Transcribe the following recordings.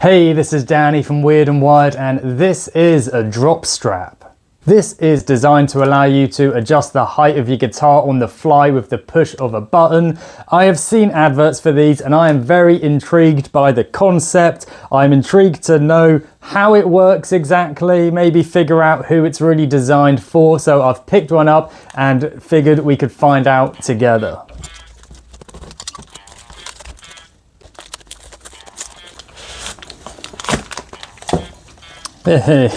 Hey, this is Danny from Weird and Wired, and this is a drop strap. This is designed to allow you to adjust the height of your guitar on the fly with the push of a button. I have seen adverts for these and I am very intrigued by the concept. I'm intrigued to know how it works exactly, maybe figure out who it's really designed for. So I've picked one up and figured we could find out together. Hey,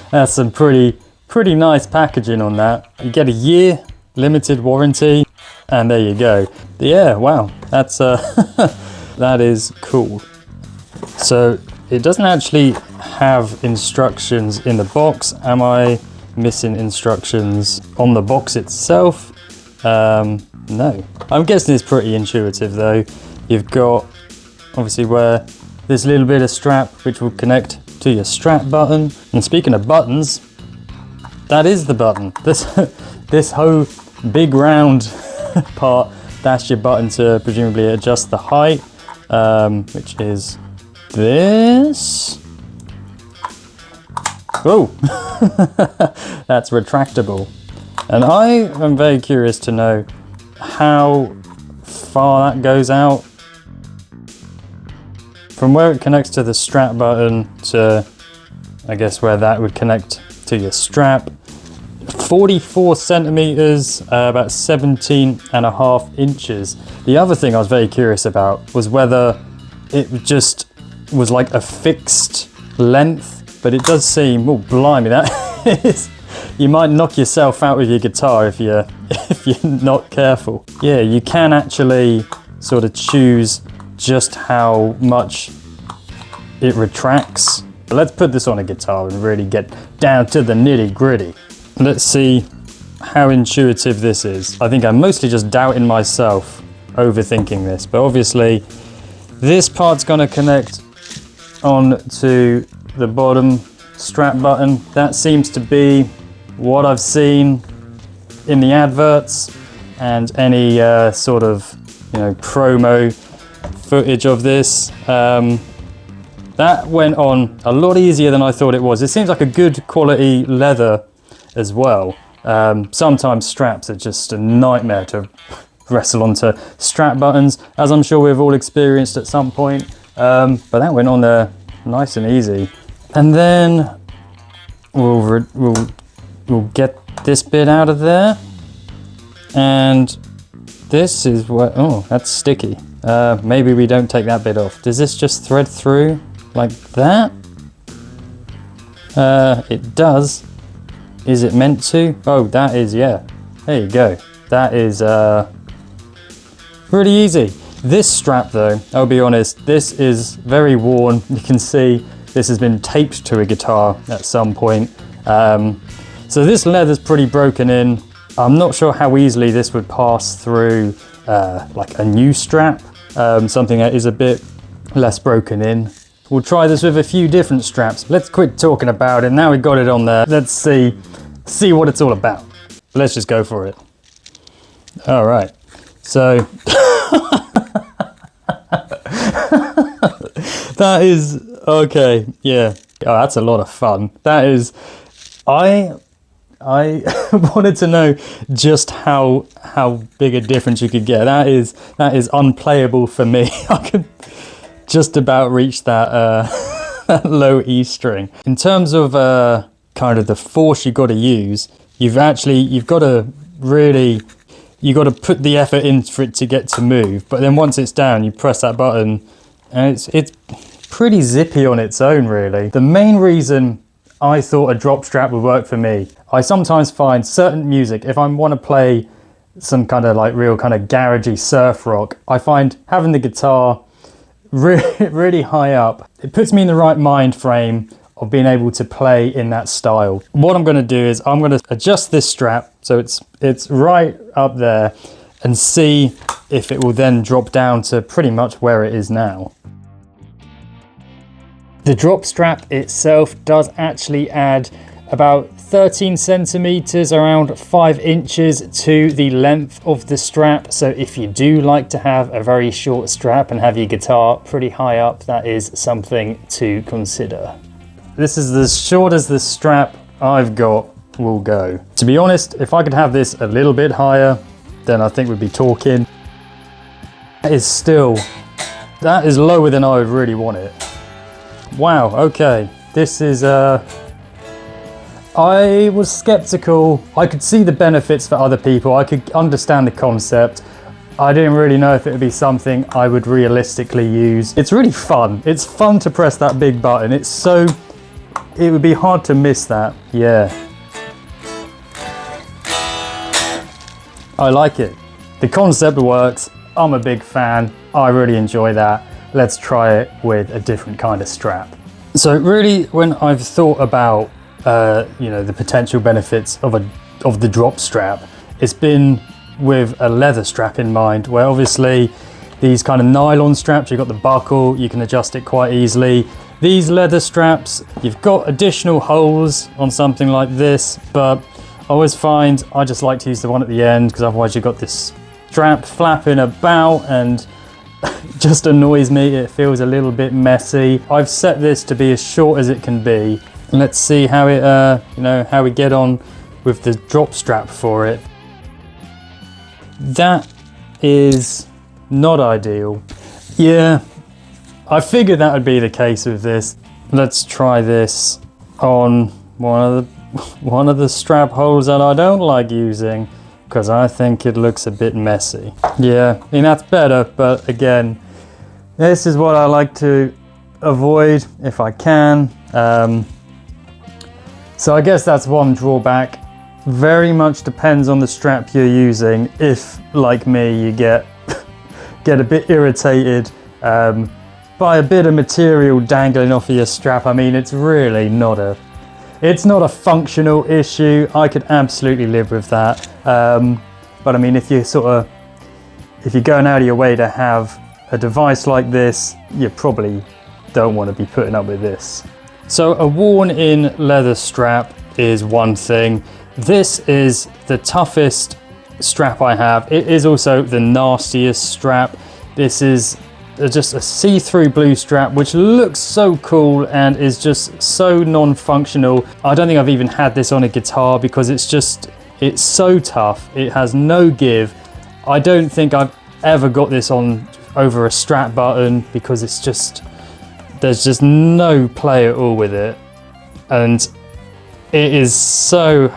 that's some pretty nice packaging on that. You get a year limited warranty, and there you go. Yeah, wow, that's that is cool. So it doesn't actually have instructions in the box. Am I missing instructions on the box itself? No. I'm guessing it's pretty intuitive though. You've got obviously where this little bit of strap which will connect to your strap button. And speaking of buttons, that is the button. This whole big round part, that's your button to presumably adjust the height, which is this. Oh, that's retractable. And I am very curious to know how far that goes out. From where it connects to the strap button to, I guess, where that would connect to your strap. 44 centimeters, about 17.5 inches. The other thing I was very curious about was whether it just was like a fixed length, but it does seem, oh blimey, that is, you might knock yourself out with your guitar if you're not careful. Yeah, you can actually sort of choose just how much it retracts. But let's put this on a guitar and really get down to the nitty gritty. Let's see how intuitive this is. I think I'm mostly just doubting myself, overthinking this, but obviously this part's gonna connect on to the bottom strap button. That seems to be what I've seen in the adverts and any sort of, promo footage of this. That went on a lot easier than I thought it was. It seems like a good quality leather as well. Sometimes straps are just a nightmare to wrestle onto strap buttons, as I'm sure we've all experienced at some point. But that went on there nice and easy. And then we'll get this bit out of there. And this is what, oh, that's sticky. Maybe we don't take that bit off. Does this just thread through like that? It does. Is it meant to? Oh, that is, yeah. There you go. That is pretty easy. This strap though, I'll be honest, this is very worn. You can see this has been taped to a guitar at some point. So this leather's pretty broken in. I'm not sure how easily this would pass through like a new strap, something that is a bit less broken in. We'll try this with a few different straps. Let's quit talking about it. Now we've got it on there. Let's see what it's all about. Let's just go for it. All right. So that is okay. Yeah. Oh, that's a lot of fun. That is. I wanted to know just how big a difference you could get. That is unplayable for me. I could just about reach that that low E string. In terms of kind of the force you got to use, you've got to put the effort in for it to get to move. But then once it's down, you press that button, and it's pretty zippy on its own, really. The main reason I thought a drop strap would work for me, I sometimes find certain music, if I want to play some kind of like real kind of garagey surf rock, I find having the guitar really high up, it puts me in the right mind frame of being able to play in that style. What I'm going to do is I'm going to adjust this strap so it's right up there and see if it will then drop down to pretty much where it is now. The drop strap itself does actually add about 13 centimeters, around 5 inches to the length of the strap. So if you do like to have a very short strap and have your guitar pretty high up, that is something to consider. This is as short as the strap I've got will go. To be honest, if I could have this a little bit higher, then I think we'd be talking. That is lower than I would really want it. Wow, okay. This is, I was skeptical. I could see the benefits for other people. I could understand the concept. I didn't really know if it would be something I would realistically use. It's really fun. It's fun to press that big button. It would be hard to miss that. Yeah. I like it. The concept works. I'm a big fan. I really enjoy that. Let's try it with a different kind of strap. So really, when I've thought about the potential benefits of the drop strap, it's been with a leather strap in mind, where obviously these kind of nylon straps, you've got the buckle, you can adjust it quite easily. These leather straps, you've got additional holes on something like this, but I always find I just like to use the one at the end, because otherwise you've got this strap flapping about and just annoys me. It feels a little bit messy. I've set this to be as short as it can be. Let's see how it, how we get on with the drop strap for it. That is not ideal. Yeah, I figured that would be the case with this. Let's try this on one of the strap holes that I don't like using, because I think it looks a bit messy. Yeah, I mean, that's better, but again, this is what I like to avoid if I can. So I guess that's one drawback. Very much depends on the strap you're using. If, like me, you get a bit irritated by a bit of material dangling off of your strap, I mean, it's really not a functional issue. I could absolutely live with that. But I mean, if you're going out of your way to have a device like this, you probably don't want to be putting up with this. So a worn-in leather strap is one thing. This is the toughest strap I have. It is also the nastiest strap. This is just a see-through blue strap, which looks so cool and is just so non-functional. I don't think I've even had this on a guitar because it's so tough. It has no give. I don't think I've ever got this on over a strap button because there's just no play at all with it. And it is so,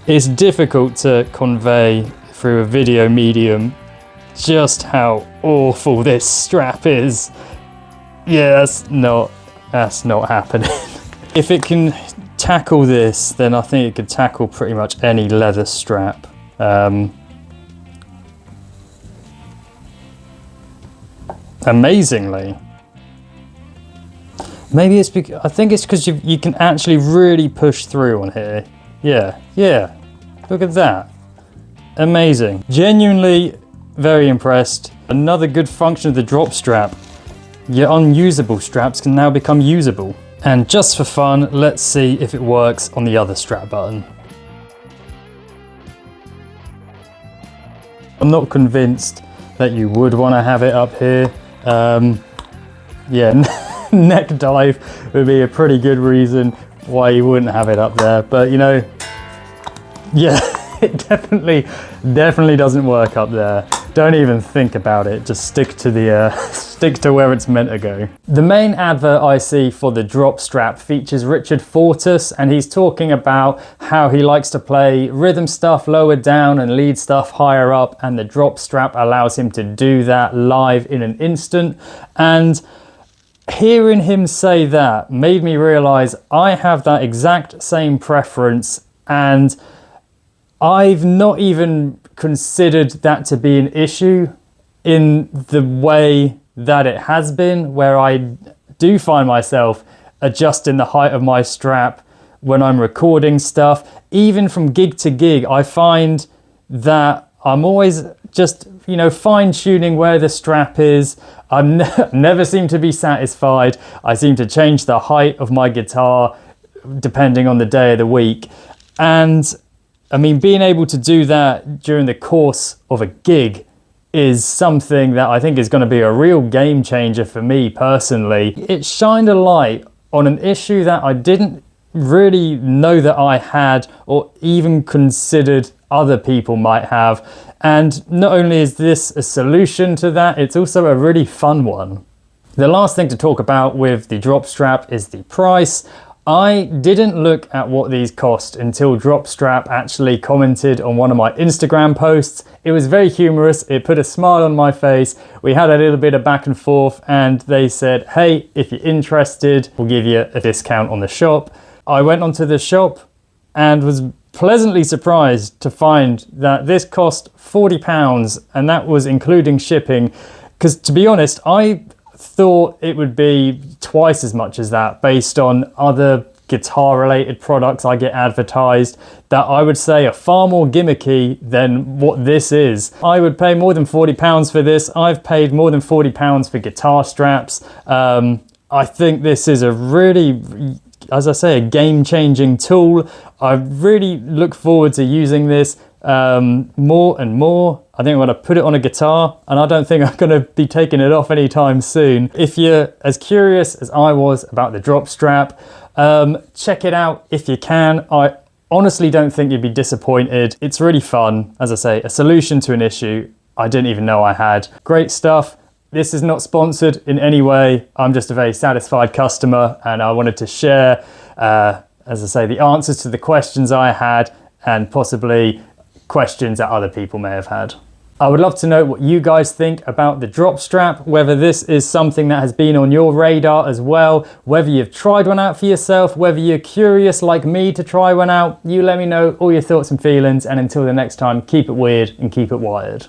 it's difficult to convey through a video medium just how awful this strap is. Yeah, that's not happening. If it can tackle this, then I think it could tackle pretty much any leather strap. Amazingly. Maybe it's because, I think it's because you can actually really push through on here. Yeah, look at that. Amazing. Genuinely very impressed. Another good function of the drop strap. Your unusable straps can now become usable. And just for fun, let's see if it works on the other strap button. I'm not convinced that you would want to have it up here. Yeah, neck dive would be a pretty good reason why you wouldn't have it up there. But you know, yeah, it definitely doesn't work up there. Don't even think about it. Just stick to where it's meant to go. The main advert I see for the drop strap features Richard Fortus, and he's talking about how he likes to play rhythm stuff lower down and lead stuff higher up, and the drop strap allows him to do that live in an instant. And hearing him say that made me realize I have that exact same preference, and I've not even considered that to be an issue in the way that it has been, where I do find myself adjusting the height of my strap when I'm recording stuff. Even from gig to gig, I find that I'm always just, you know, fine-tuning where the strap is. I never seem to be satisfied. I seem to change the height of my guitar depending on the day of the week. And I mean, being able to do that during the course of a gig is something that I think is going to be a real game changer for me personally. It shined a light on an issue that I didn't really know that I had or even considered other people might have. And not only is this a solution to that, it's also a really fun one. The last thing to talk about with the drop strap is the price. I didn't look at what these cost until Dropstrap actually commented on one of my Instagram posts. It was very humorous. It put a smile on my face. We had a little bit of back and forth and they said, hey, if you're interested, we'll give you a discount on the shop. I went onto the shop and was pleasantly surprised to find that this cost £40 and that was including shipping. Because to be honest, I thought it would be twice as much as that based on other guitar related products I get advertised that I would say are far more gimmicky than what this is. I would pay more than £40 for this. I've paid more than £40 for guitar straps. I think this is a really, as I say, a game-changing tool. I really look forward to using this more and more. I think I'm going to put it on a guitar and I don't think I'm going to be taking it off anytime soon. If you're as curious as I was about the drop strap, check it out if you can. I honestly don't think you'd be disappointed. It's really fun. As I say, a solution to an issue I didn't even know I had. Great stuff. This is not sponsored in any way. I'm just a very satisfied customer and I wanted to share, as I say, the answers to the questions I had and possibly questions that other people may have had. I would love to know what you guys think about the drop strap, whether this is something that has been on your radar as well, whether you've tried one out for yourself, whether you're curious like me to try one out. You let me know all your thoughts and feelings, and until the next time, keep it weird and keep it wired.